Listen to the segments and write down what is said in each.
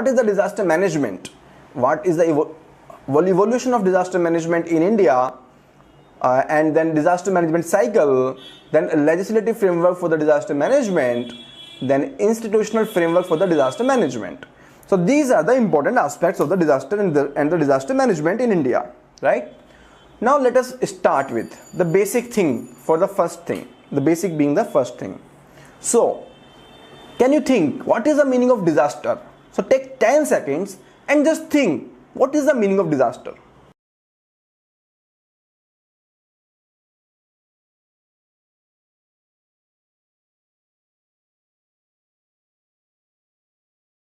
what is the disaster management, what is the evolution of disaster management in India, and then disaster management cycle, then a legislative framework for the disaster management, then institutional framework for the disaster management. So these are the important aspects of the disaster and the disaster management in India, right? Now let us start with the basic thing for the first thing, the basic being the first thing. So can you think what is the meaning of disaster? So take 10 seconds and just think, what is the meaning of disaster?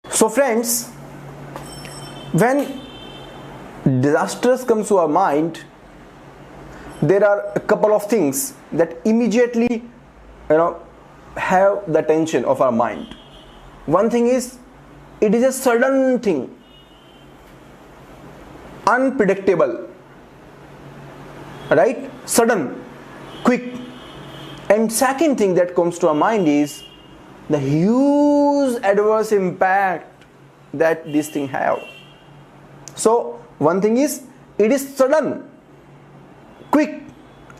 So friends, when disasters come to our mind, there are a couple of things that immediately have the attention of our mind. One thing is, it is a sudden thing, unpredictable, right? Sudden, quick. And second thing that comes to our mind is the huge adverse impact that this thing have. So one thing is, it is sudden, quick,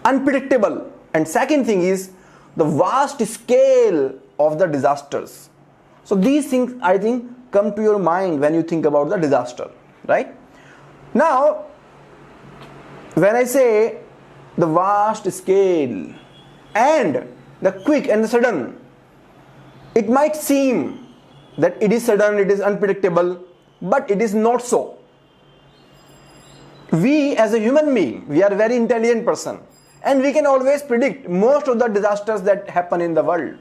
unpredictable, and second thing is the vast scale of the disasters. So these things, I think, come to your mind when you think about the disaster, right? Now, when I say the vast scale and the quick and the sudden, it might seem that it is sudden, it is unpredictable, but it is not so. We as a human being, we are a very intelligent person, and we can always predict most of the disasters that happen in the world,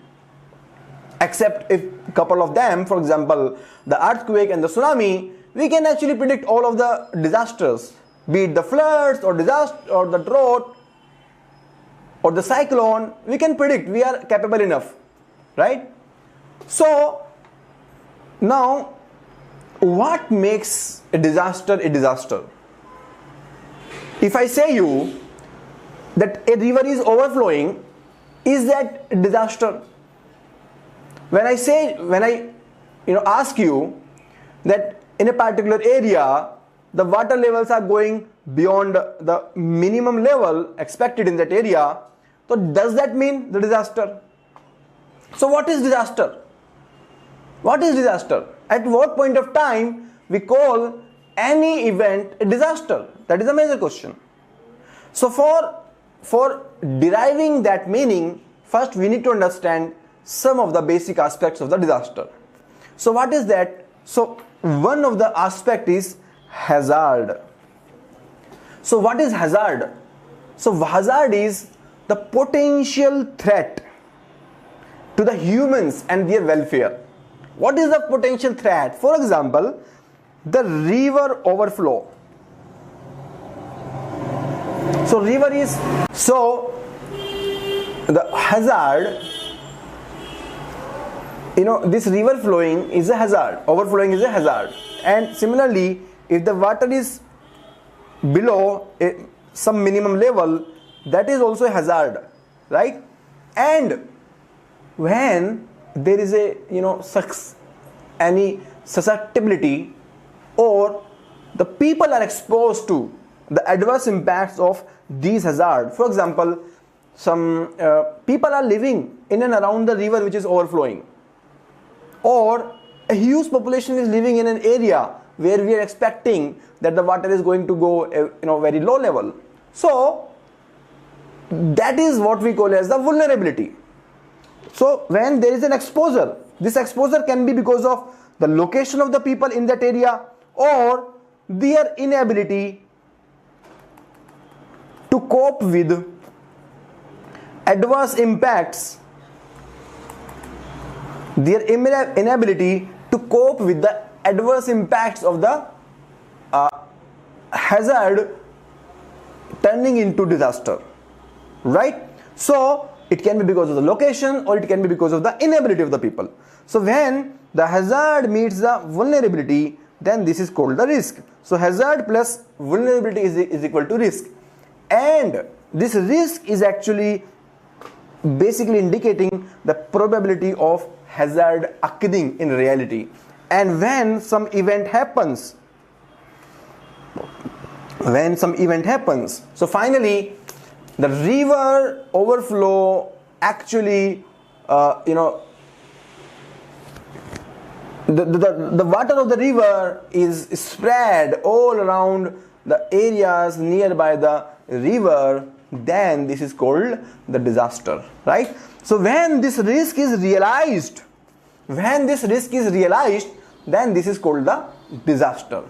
except if a couple of them, for example the earthquake and the tsunami, we can actually predict all of the disasters, be it the floods or disaster or the drought or the cyclone. We can predict, we are capable enough, right? So now, what makes a disaster a disaster? If I say you that a river is overflowing, is that a disaster? When I ask you that in a particular area the water levels are going beyond the minimum level expected in that area, so does that mean the disaster? So what is disaster? What is disaster? At what point of time we call any event a disaster? That is a major question. So for deriving that meaning, first we need to understand some of the basic aspects of the disaster. So what is that? So one of the aspect is hazard. So what is hazard? So hazard is the potential threat to the humans and their welfare. What is the potential threat? For example, the river overflow. So the hazard, this river flowing is a hazard, overflowing is a hazard. And similarly, if the water is below some minimum level, that is also a hazard, right? And when there is any susceptibility, or the people are exposed to the adverse impacts of these hazards. For example, some people are living in and around the river which is overflowing, or a huge population is living in an area where we are expecting that the water is going to go very low level. So that is what we call as the vulnerability. So when there is an exposure, this exposure can be because of the location of the people in that area or their inability to cope with adverse impacts, their inability to cope with the adverse impacts of the hazard turning into disaster, right? So it can be because of the location or it can be because of the inability of the people. So when the hazard meets the vulnerability, then this is called the risk. So hazard plus vulnerability is equal to risk, and this risk is actually basically indicating the probability of hazard occurring in reality. And when some event happens, so finally the river overflow actually, the water of the river is spread all around the areas nearby the river, then this is called the disaster, right? So when this risk is realized, then this is called the disaster.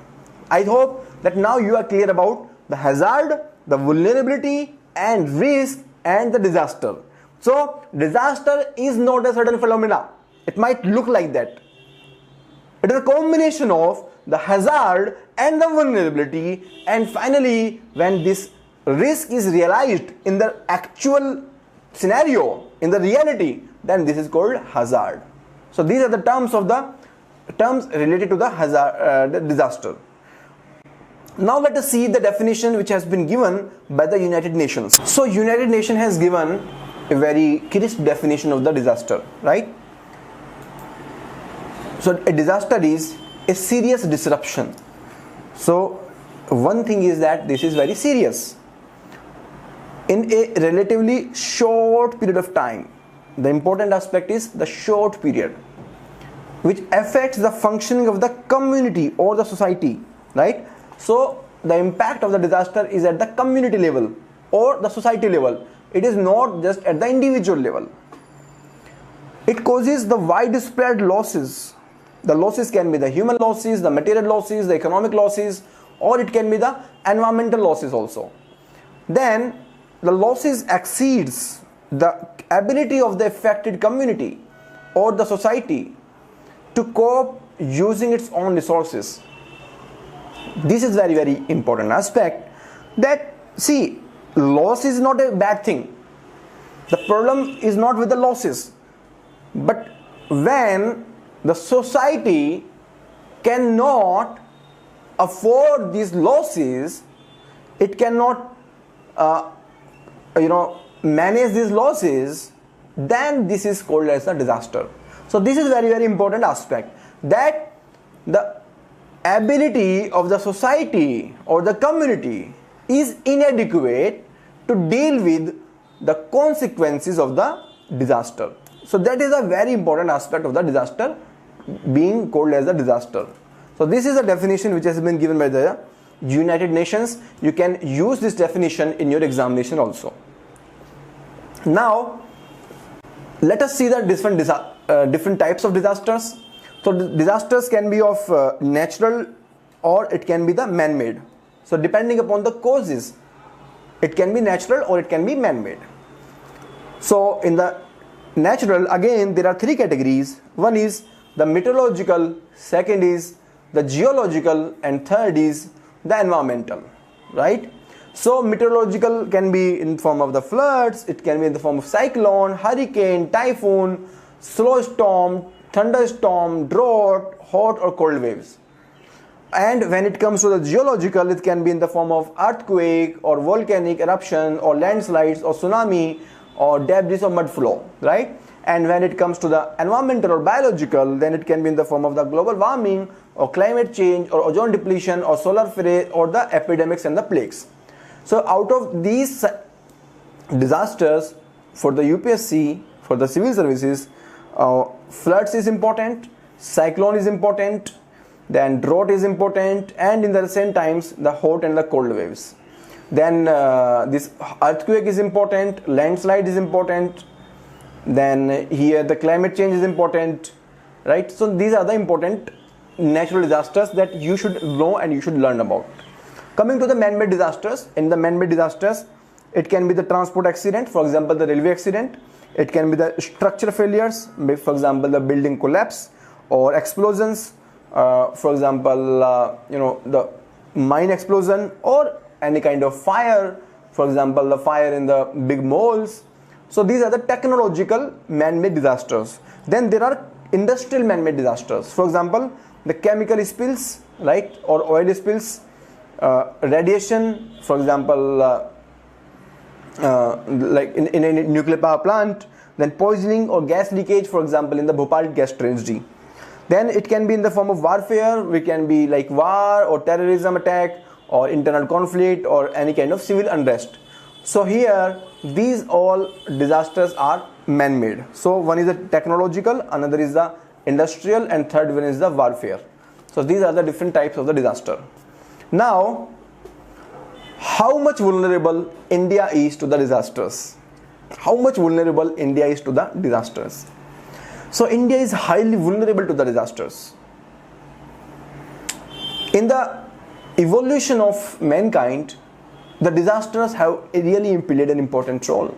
I hope that now you are clear about the hazard, the vulnerability and risk and the disaster. So disaster is not a certain phenomena. It might look like that. It is a combination of the hazard and the vulnerability, and finally when this risk is realized in the actual scenario, in the reality, then this is called hazard. So these are the terms related to the hazard, the disaster. Now let us see the definition which has been given by the United Nations. So United Nations has given a very crisp definition of the disaster, right? So a disaster is a serious disruption. So one thing is that this is very serious. In a relatively short period of time, the important aspect is the short period, which affects the functioning of the community or the society, right? So the impact of the disaster is at the community level or the society level. It is not just at the individual level. It causes the widespread losses. The losses can be the human losses, the material losses, the economic losses, or it can be the environmental losses also. Then the losses exceeds the ability of the affected community or the society to cope using its own resources. This is very, very important aspect, that see, loss is not a bad thing. The problem is not with the losses, but when the society cannot afford these losses, it cannot manage these losses, then this is called as a disaster. So this is very, very important aspect, that the ability of the society or the community is inadequate to deal with the consequences of the disaster. So that is a very important aspect of the disaster being called as a disaster. So this is a definition which has been given by the United Nations. You can use this definition in your examination also. Now let us see the different types of disasters. So disasters can be of natural or it can be the man-made. So depending upon the causes, it can be natural or it can be man-made. So in the natural, again there are three categories. One is the meteorological, second is the geological, and third is the environmental, right? So meteorological can be in form of the floods, it can be in the form of cyclone, hurricane, typhoon, slow storm, thunderstorm, drought, hot or cold waves. And when it comes to the geological, it can be in the form of earthquake or volcanic eruption or landslides or tsunami or debris or mud flow, right? And when it comes to the environmental or biological, then it can be in the form of the global warming or climate change or ozone depletion or solar flare or the epidemics and the plagues. So out of these disasters, for the UPSC, for the civil services, floods is important, cyclone is important, then drought is important, and in the same times the hot and the cold waves. Then this earthquake is important, landslide is important, then here the climate change is important, right? So these are the important natural disasters that you should know and you should learn about. Coming to the man-made disasters, in the man-made disasters, it can be the transport accident, for example the railway accident. It can be the structure failures, for example the building collapse, or explosions, for example the mine explosion, or any kind of fire, for example the fire in the big malls. So these are the technological man-made disasters. Then there are industrial man-made disasters, for example the chemical spills, right, or oil spills, radiation, for example like in a nuclear power plant, then poisoning or gas leakage, for example in the Bhopal gas tragedy. Then it can be in the form of warfare, which can be like war or terrorism attack or internal conflict or any kind of civil unrest. So here these all disasters are man-made. So one is the technological, another is the industrial, and third one is the warfare. So these are the different types of the disaster. Now, how much vulnerable India is to the disasters? How much vulnerable India is to the disasters? So India is highly vulnerable to the disasters. In the evolution of mankind, the disasters have really played an important role.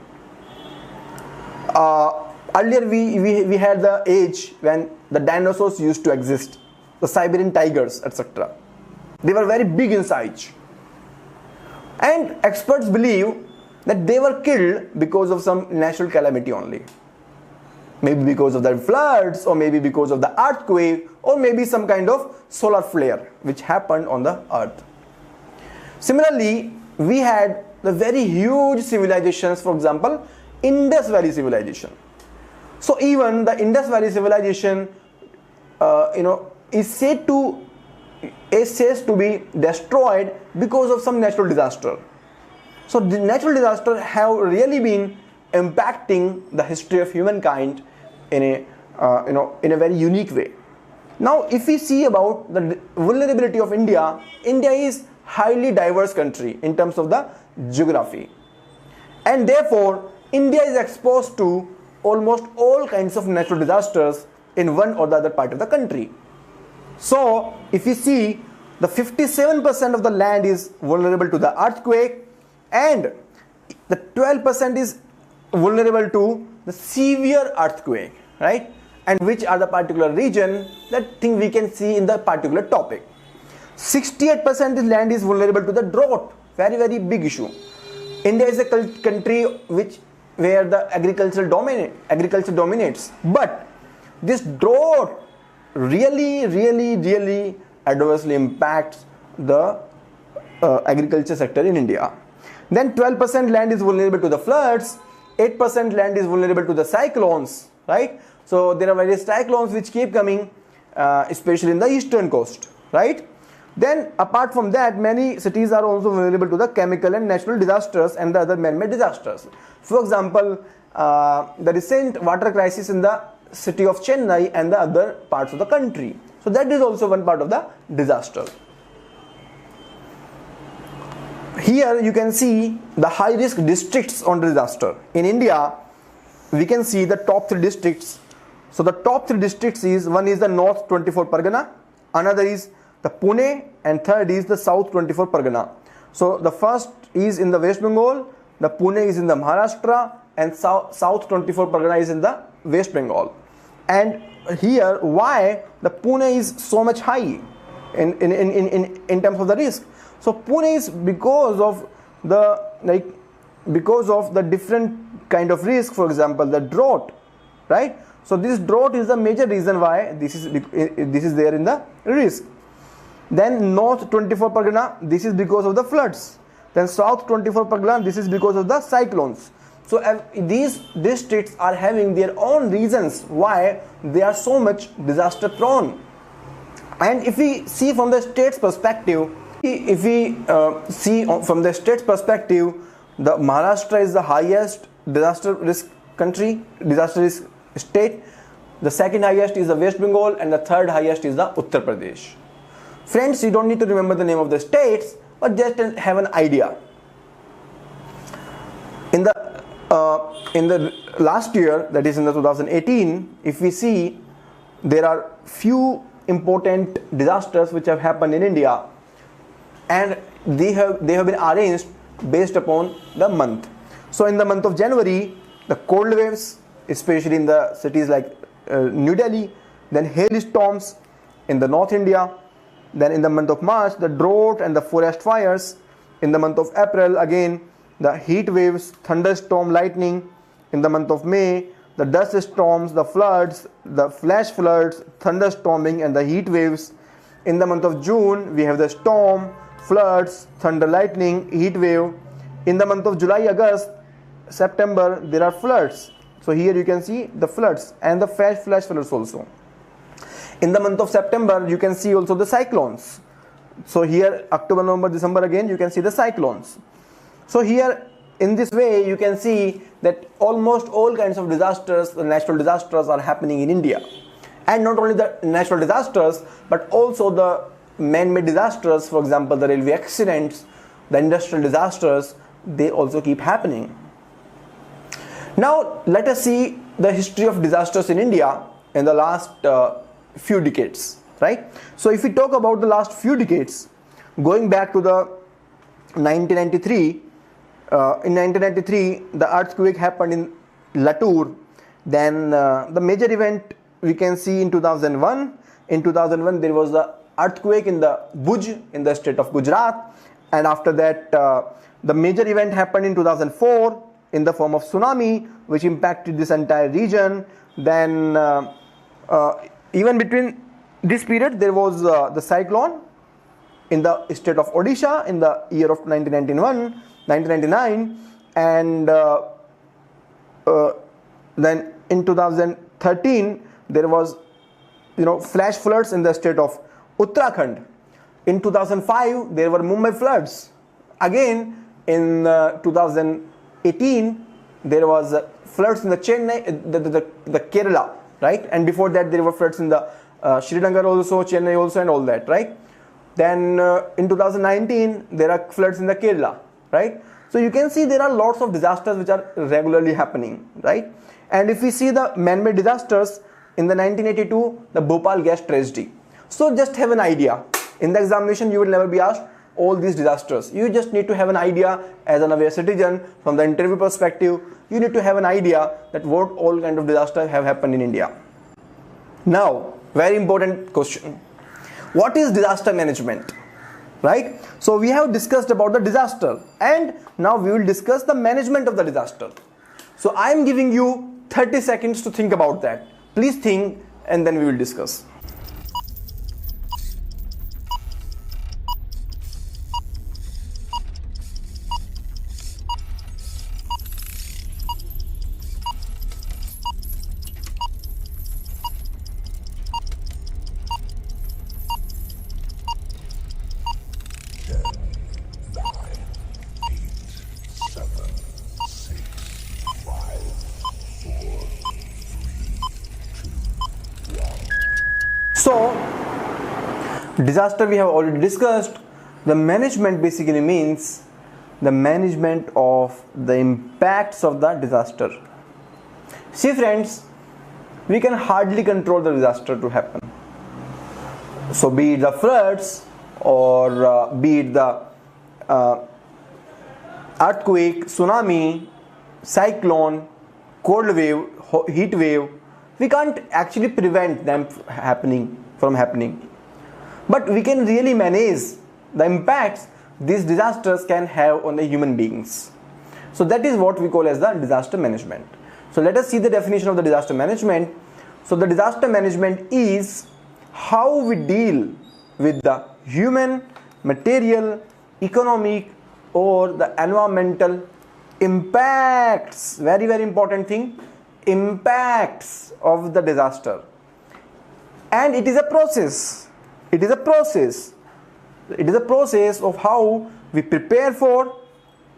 Earlier we had the age when the dinosaurs used to exist, the Siberian tigers, etc. They were very big in size. And experts believe that they were killed because of some natural calamity only. Maybe because of the floods, or maybe because of the earthquake, or maybe some kind of solar flare which happened on the earth. Similarly, we had the very huge civilizations, for example, Indus Valley civilization. So even the Indus Valley civilization, is said to be destroyed because of some natural disaster. So the natural disasters have really been impacting the history of humankind in a very unique way. Now, if we see about the vulnerability of India, India is highly diverse country in terms of the geography, and therefore India is exposed to almost all kinds of natural disasters in one or the other part of the country. So if you see, the 57% of the land is vulnerable to the earthquake, and the 12% is vulnerable to the severe earthquake, right? And which are the particular region, that thing we can see in the particular topic. 68% of land is vulnerable to the drought, very very big issue. India is a country where the agriculture dominates, but this drought really adversely impacts the agriculture sector in India. Then 12% land is vulnerable to the floods, 8% land is vulnerable to the cyclones, right? So there are various cyclones which keep coming, especially in the eastern coast, right? Then apart from that, many cities are also vulnerable to the chemical and natural disasters and the other man-made disasters. For example, the recent water crisis in the city of Chennai and the other parts of the country. So that is also one part of the disaster. Here you can see the high risk districts on disaster. In India, we can see the top 3 districts. So the top 3 districts is, one is the North 24 Pargana, another is the Pune, and third is the South 24 Pargana. So the first is in the West Bengal, the Pune is in the Maharashtra, and South 24 Pargana is in the West Bengal. And here, why the Pune is so much high in terms of the risk? So Pune is because of the different kind of risk. For example, the drought, right? So this drought is the major reason why this is there in the risk. Then North 24 Pargana, this is because of the floods. Then South 24 Pargana, this is because of the cyclones. So these districts are having their own reasons why they are so much disaster prone. And if we see from the state's perspective, the Maharashtra is the highest disaster risk state. The second highest is the West Bengal, and the third highest is the Uttar Pradesh. Friends, you don't need to remember the name of the states, but just have an idea. In the last year, that is in the 2018, if we see, there are few important disasters which have happened in India, and they have been arranged based upon the month. So in the month of January, the cold waves, especially in the cities like New Delhi, then hailstorms in the North India. Then in the month of March, the drought and the forest fires. In the month of April, again the heat waves, thunderstorm, lightning. In the month of May, the dust storms, the floods, the flash floods, thunderstorming, and the heat waves. In the month of June, we have the storm, floods, thunder, lightning, heat wave. In the month of July, August, September, there are floods. So here you can see the floods and the flash floods also. In the month of September, you can see also the cyclones. So here, October, November, December, again you can see the cyclones. So here, in this way, you can see that almost all kinds of disasters, natural disasters, are happening in India. And not only the natural disasters, but also the man-made disasters, for example, the railway accidents, the industrial disasters, they also keep happening. Now, let us see the history of disasters in India in the last few decades, right? So if we talk about the last few decades, going back to the 1993, in 1993 the earthquake happened in Latur. Then the major event we can see in 2001. In 2001 there was the earthquake in the Bhuj in the state of Gujarat, and after that the major event happened in 2004 in the form of tsunami, which impacted this entire region. Then even between this period there was the cyclone in the state of Odisha in the year of 1999, and then in 2013 there was flash floods in the state of Uttarakhand. In 2005 there were Mumbai floods. Again in 2018 there was floods in the Chennai, the Kerala, right? And before that there were floods in the Sri Lanka also, Chennai also, and all that, right? Then in 2019 there are floods in the Kerala, right? So you can see there are lots of disasters which are regularly happening, right? And if we see the man-made disasters, in the 1982 the Bhopal gas tragedy. So just have an idea. In the examination you will never be asked all these disasters. You just need to have an idea as an aware citizen. From the interview perspective, you need to have an idea that what all kind of disasters have happened in India. Now, very important question. What is disaster management? Right? So we have discussed about the disaster, and now we will discuss the management of the disaster. So I am giving you 30 seconds to think about that. Please think, and then we will discuss. So, disaster we have already discussed. The management basically means the management of the impacts of the disaster. See friends, we can hardly control the disaster to happen. So be it the floods or be it the earthquake, tsunami, cyclone, cold wave, heat wave, we can't actually prevent them from happening. But we can really manage the impacts these disasters can have on the human beings. So that is what we call as the disaster management. So let us see the definition of the disaster management. So the disaster management is how we deal with the human, material, economic or the environmental impacts. Very, very important thing. Impacts of the disaster. And it is a process. It is a process. It is a process of how we prepare for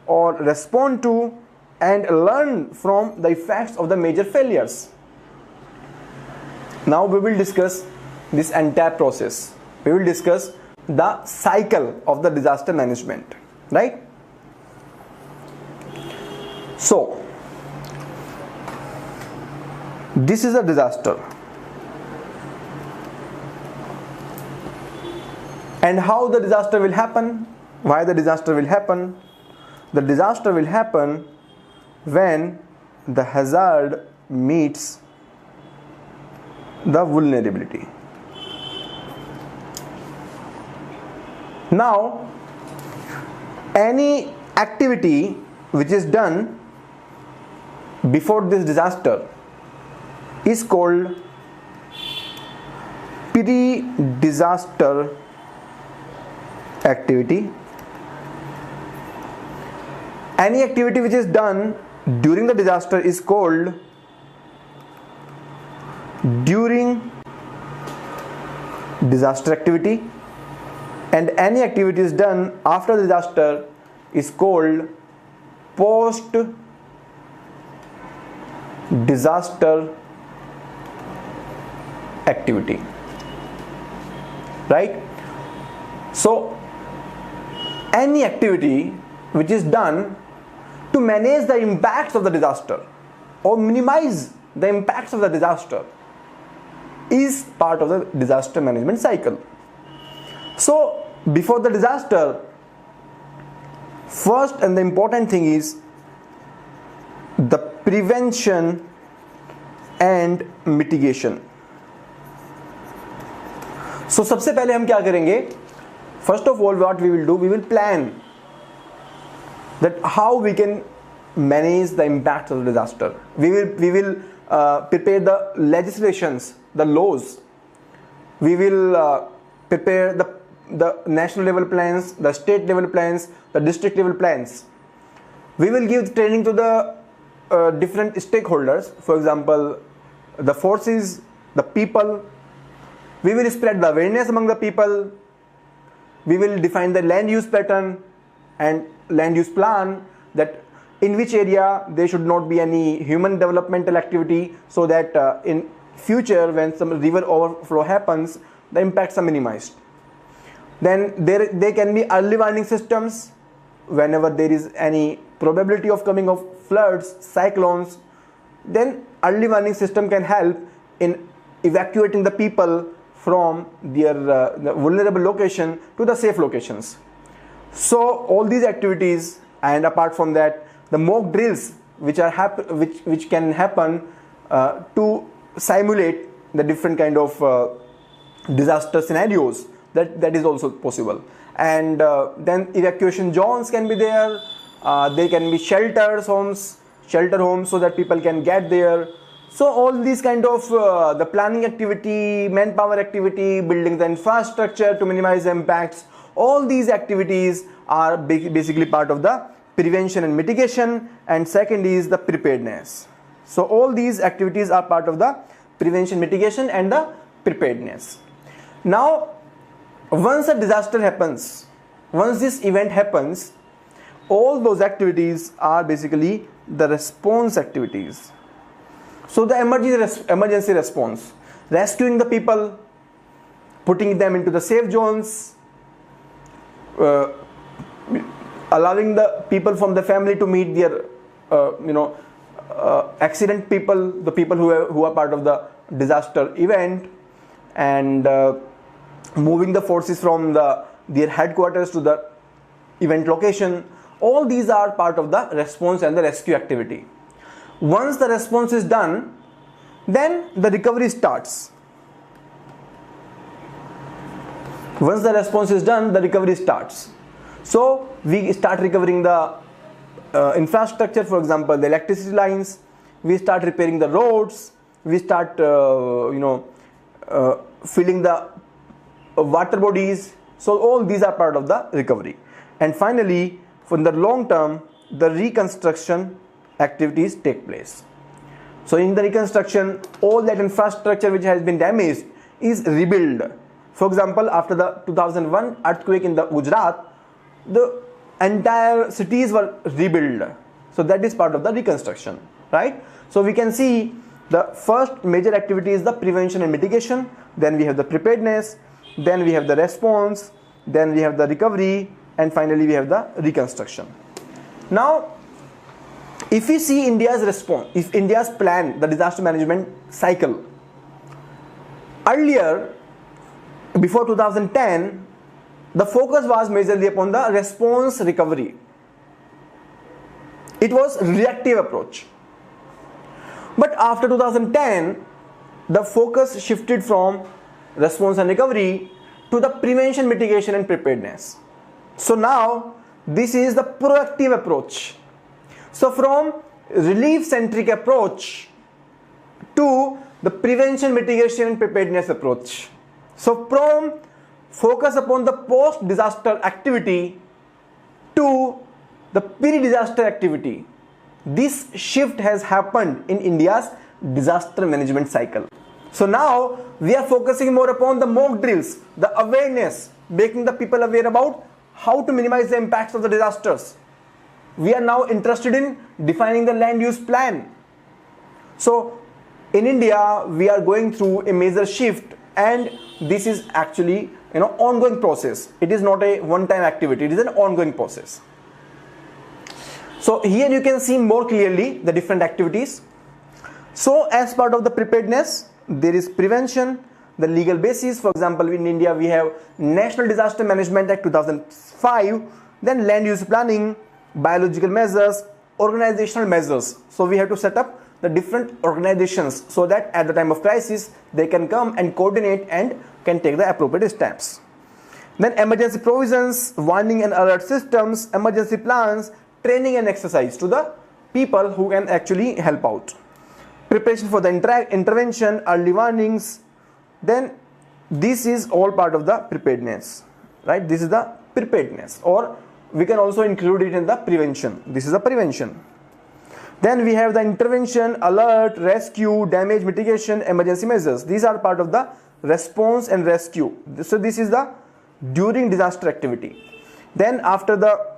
or respond to and learn from the effects of the major failures. Now we will discuss this entire process. We will discuss the cycle of the disaster management, right? So, this is a disaster. And how the disaster will happen? Why the disaster will happen? The disaster will happen when the hazard meets the vulnerability. Now, any activity which is done before this disaster is called pre-disaster activity. Any activity which is done during the disaster is called during disaster activity, and any activity is done after the disaster is called post disaster activity, right? So any activity which is done to manage the impacts of the disaster or minimize the impacts of the disaster is part of the disaster management cycle. So before the disaster, first and the important thing is the prevention and mitigation. So सबसे पहले हम क्या करेंगे? First of all, what we will do, we will plan that how we can manage the impact of the disaster. We will prepare the legislations, the laws. We will prepare the national level plans, the state level plans, the district level plans. We will give training to the different stakeholders, for example, the forces, the people. We will spread the awareness among the people. We will define the land use pattern and land use plan, that in which area there should not be any human developmental activity, so that in future when some river overflow happens, the impacts are minimized. Then there can be early warning systems whenever there is any probability of coming of floods, cyclones. Then early warning system can help in evacuating the people from their the vulnerable location to the safe locations. So all these activities, and apart from that, the mock drills which can happen to simulate the different kind of disaster scenarios, that is also possible. And then evacuation zones can be there. There can be shelter homes so that people can get there. So all these kind of the planning activity, manpower activity, building the infrastructure to minimize the impacts, all these activities are basically part of the prevention and mitigation. And second is the preparedness. So all these activities are part of the prevention, mitigation and the preparedness. Now once a disaster happens, once this event happens, all those activities are basically the response activities. So the emergency response, rescuing the people, putting them into the safe zones, allowing the people from the family to meet their accident people, the people who are part of the disaster event, and moving the forces from their headquarters to the event location. All these are part of the response and the rescue activity. Once the response is done, then the recovery starts. Once the response is done, the recovery starts. So we start recovering the infrastructure, for example, the electricity lines. We start repairing the roads. We start, filling the water bodies. So all these are part of the recovery. And finally, from the long term, the reconstruction activities take place. So in the reconstruction, all that infrastructure which has been damaged is rebuilt. For example, after the 2001 earthquake in the Gujarat, the entire cities were rebuilt. So that is part of the reconstruction, right? So we can see the first major activity is the prevention and mitigation. Then we have the preparedness. Then we have the response. Then we have the recovery. And finally we have the reconstruction. Now, if we see India's response, if India's plan, the disaster management cycle, earlier, before 2010, the focus was majorly upon the response recovery. It was reactive approach. But after 2010, the focus shifted from response and recovery to the prevention, mitigation and preparedness. So now this is the proactive approach. So from relief centric approach to the prevention, mitigation and preparedness approach. So from focus upon the post disaster activity to the pre-disaster activity. This shift has happened in India's disaster management cycle. So now we are focusing more upon the mock drills, the awareness, making the people aware about how to minimize the impacts of the disasters. We are now interested in defining the land use plan. So in India, we are going through a major shift, and this is actually ongoing process. It is not a one-time activity, it is an ongoing process. So here you can see more clearly the different activities. So as part of the preparedness, there is prevention, the legal basis. For example, in India we have National Disaster Management Act 2005, then land use planning, biological measures, organizational measures. So we have to set up the different organizations so that at the time of crisis they can come and coordinate and can take the appropriate steps. Then emergency provisions, warning and alert systems, emergency plans, training and exercise to the people who can actually help out. Preparation for the intervention, early warnings. Then this is all part of the preparedness, right? This is the preparedness, or we can also include it in the prevention. This is the prevention. Then we have the intervention, alert, rescue, damage mitigation, emergency measures. These are part of the response and rescue. So this is the during disaster activity. Then after the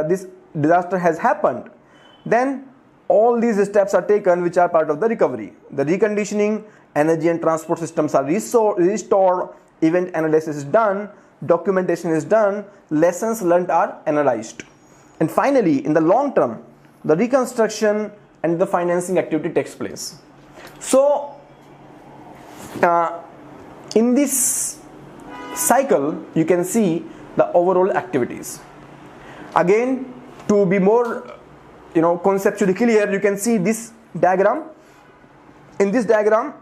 this disaster has happened, then all these steps are taken which are part of the recovery. The reconditioning, energy and transport systems are restored, event analysis is done, documentation is done, lessons learned are analyzed. And finally, in the long term, the reconstruction and the financing activity takes place. So in this cycle, you can see the overall activities. Again, to be more conceptually clear, you can see this diagram. In this diagram,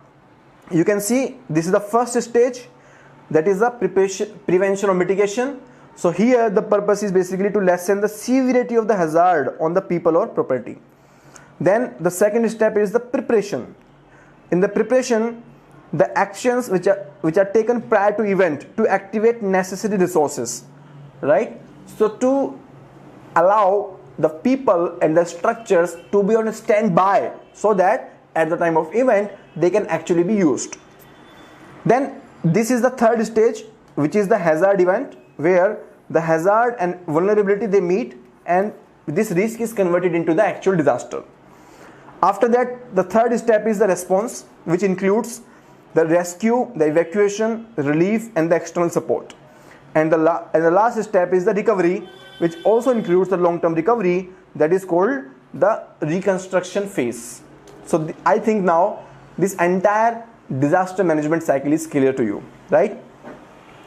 you can see this is the first stage, that is the prevention or mitigation. So here the purpose is basically to lessen the severity of the hazard on the people or property. Then the second step is the preparation. In the preparation, the actions which are taken prior to event to activate necessary resources, right? So to allow the people and the structures to be on standby so that at the time of event they can actually be used. Then this is the third stage, which is the hazard event, where the hazard and vulnerability they meet and this risk is converted into the actual disaster. After that, the third step is the response, which includes the rescue, the evacuation, relief and the external support. And the last step is the recovery, which also includes the long-term recovery, that is called the reconstruction phase. So I think now this entire disaster management cycle is clear to you, right?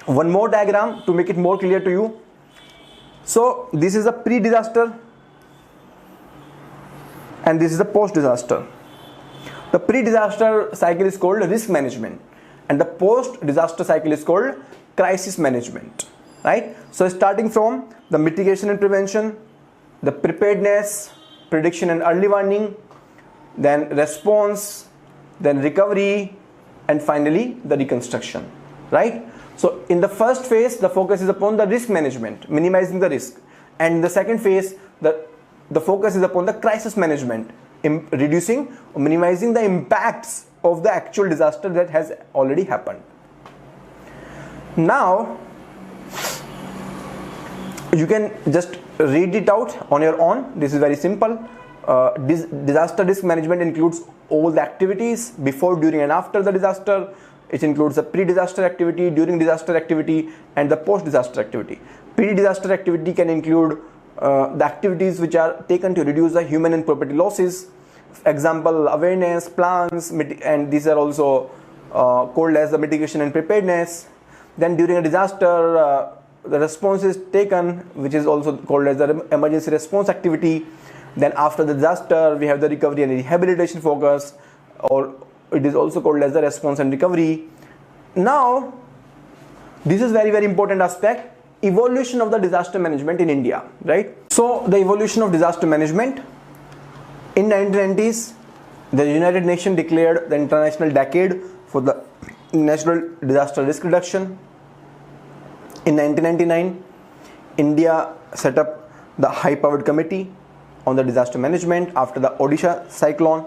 One more diagram to make it more clear to you. So this is a pre-disaster and this is the post-disaster. The pre-disaster cycle is called risk management and the post-disaster cycle is called crisis management, right? So starting from the mitigation and prevention, the preparedness, prediction and early warning, then response, then recovery, and finally the reconstruction, right? So in the first phase, the focus is upon the risk management, minimizing the risk. And in the second phase, the focus is upon the crisis management, reducing or minimizing the impacts of the actual disaster that has already happened. Now, you can just read it out on your own. This is very simple. Disaster risk management includes all the activities before, during and after the disaster. It includes the pre-disaster activity, during disaster activity and the post-disaster activity. Pre-disaster activity can include the activities which are taken to reduce the human and property losses. Example, awareness, plans, and these are also called as the mitigation and preparedness. Then during a disaster, the response is taken, which is also called as the emergency response activity. Then after the disaster, we have the recovery and rehabilitation focus, or it is also called as the response and recovery. Now, this is very, very important aspect, evolution of the disaster management in India, right? So the evolution of disaster management. In 1990s, the United Nations declared the International Decade for the Natural Disaster Risk Reduction. In 1999, India set up the high-powered committee on the disaster management after the Odisha cyclone.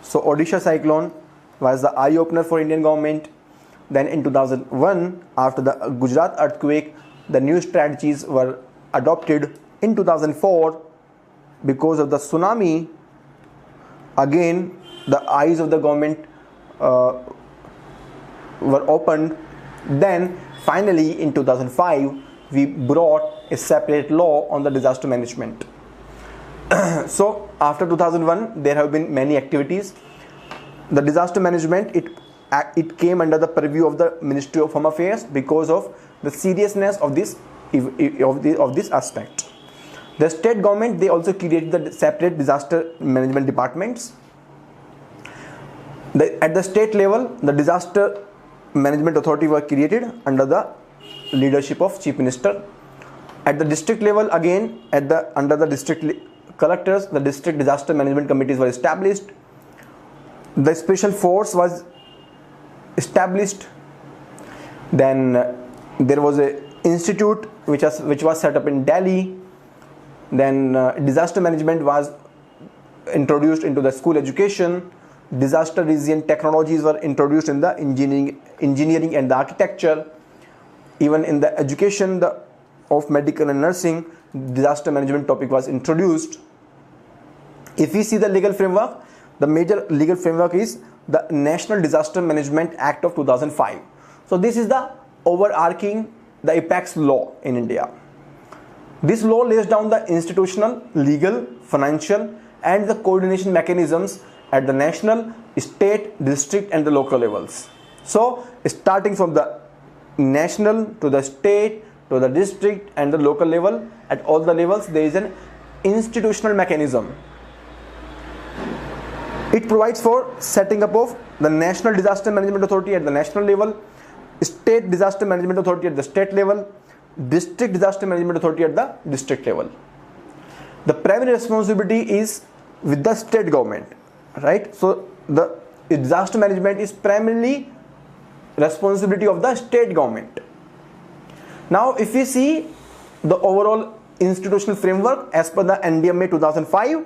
So Odisha cyclone was the eye-opener for Indian government. Then in 2001, after the Gujarat earthquake, the new strategies were adopted. In 2004, because of the tsunami, again the eyes of the government were opened. Then finally in 2005, we brought a separate law on the disaster management. So after 2001, there have been many activities. The disaster management, it came under the purview of the Ministry of Home Affairs because of the seriousness of this aspect. The state government, they also created the separate disaster management departments. At the state level, the disaster management authority were created under the leadership of Chief Minister. At the district level, again under the district collectors, the district disaster management committees were established. The special force was established. Then there was a institute which was set up in Delhi. Then disaster management was introduced into the school education. Disaster resilient technologies were introduced in the engineering and the architecture. Even in the education of medical and nursing, disaster management topic was introduced. If we see the legal framework, the major legal framework is the National Disaster Management Act of 2005. So this is the overarching, the apex law in India. This law lays down the institutional, legal, financial and the coordination mechanisms at the national, state, district and the local levels. So starting from the national to the state to the district and the local level, at all the levels there is an institutional mechanism. It provides for setting up of the National Disaster Management Authority at the national level, State Disaster Management Authority at the state level, District Disaster Management Authority at the district level. The primary responsibility is with the state government, right? So the disaster management is primarily responsibility of the state government. Now if we see the overall institutional framework as per the NDMA 2005,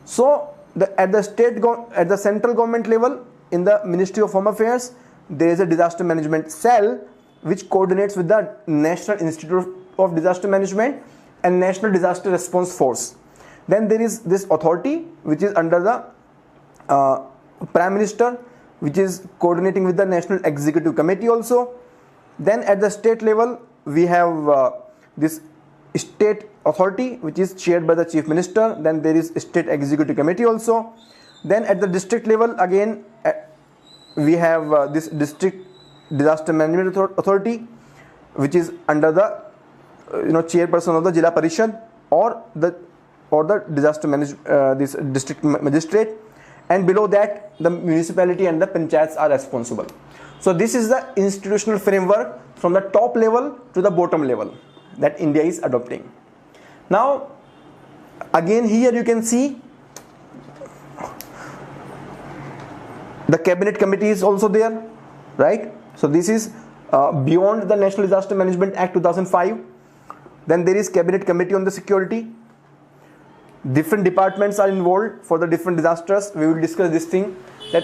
so at the central government level, in the Ministry of Home Affairs, there is a disaster management cell which coordinates with the National Institute of Disaster Management and National Disaster Response Force. Then there is this authority which is under the Prime Minister, which is coordinating with the National Executive Committee also. Then at the state level, we have this state authority which is chaired by the Chief Minister. Then there is State Executive Committee also. Then at the district level, again we have this District Disaster Management Authority which is under the chairperson of the Jilla Parishad or the disaster this district magistrate, and below that the municipality and the panchayats are responsible. So this is the institutional framework from the top level to the bottom level that India is adopting. Now again here you can see the cabinet committee is also there, right? So this is beyond the National Disaster Management Act 2005. Then there is cabinet committee on the security. Different departments are involved for the different disasters. We will discuss this thing, that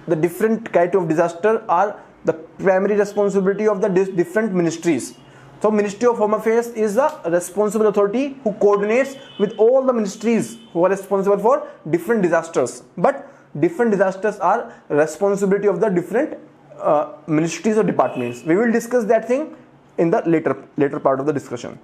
the different kind of disaster are the primary responsibility of the different ministries. So Ministry of Home Affairs is the responsible authority who coordinates with all the ministries who are responsible for different disasters. But different disasters are responsibility of the different ministries or departments. We will discuss that thing in the later part of the discussion.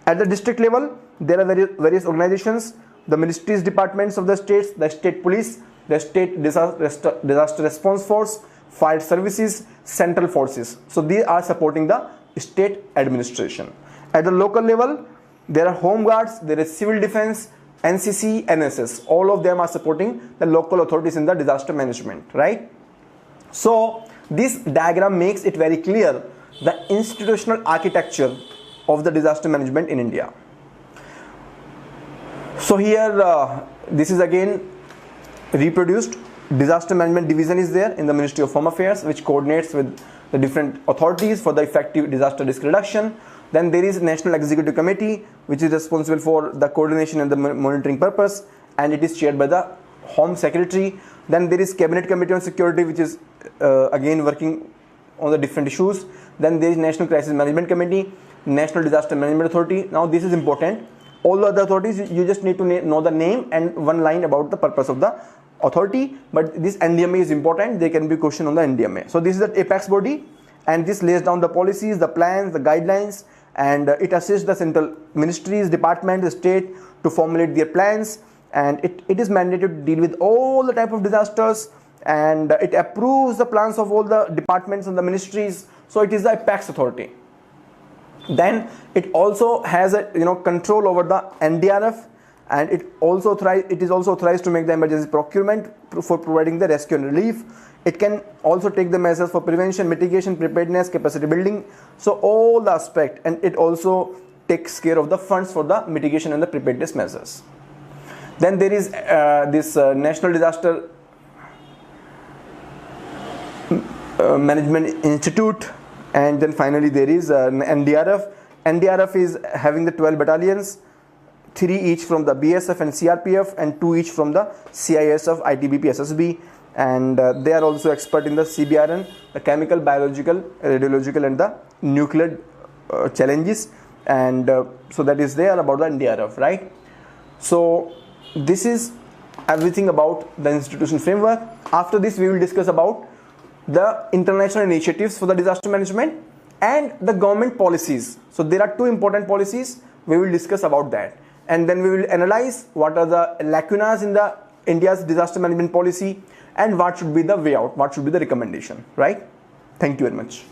At the district level, there are various organizations, the ministries, departments of the states, the state police, the state disaster response force, fire services, central forces. So these are supporting the state administration. At the local level, there are home guards, there is civil defense, NCC, NSS. All of them are supporting the local authorities in the disaster management, right? So this diagram makes it very clear the institutional architecture of the disaster management in India. So here this is again reproduced. Disaster management division is there in the Ministry of Home Affairs, which coordinates with the different authorities for the effective disaster risk reduction. Then there is National Executive Committee, which is responsible for the coordination and the monitoring purpose, and it is chaired by the Home Secretary. Then there is Cabinet Committee on Security, which is again working on the different issues. Then there is National Crisis Management Committee, National Disaster Management Authority. Now this is important. All the other authorities, you just need to know the name and one line about the purpose of the authority. But this NDMA is important. They can be questioned on the NDMA. So this is the apex body, and this lays down the policies, the plans, the guidelines, and it assists the central ministries, departments, the state to formulate their plans. And it is mandated to deal with all the type of disasters, and it approves the plans of all the departments and the ministries. So it is the apex authority. Then it also has a control over the NDRF, and it is also authorized to make the emergency procurement for providing the rescue and relief. It can also take the measures for prevention, mitigation, preparedness, capacity building. So all the aspect, and it also takes care of the funds for the mitigation and the preparedness measures. Then there is this National Disaster Management Institute, and then finally there is NDRF. NDRF is having the 12 battalions, 3 each from the BSF and CRPF, and 2 each from the CISF, ITBP, SSB, and they are also expert in the CBRN, the chemical, biological, radiological, and the nuclear challenges. And so that is there about the NDRF, right? So this is everything about the institution framework. After this, we will discuss about the international initiatives for the disaster management and the government policies. So there are 2 important policies. We will discuss about that, and then we will analyze what are the lacunas in the India's disaster management policy and what should be the way out, what should be the recommendation, right? Thank you very much.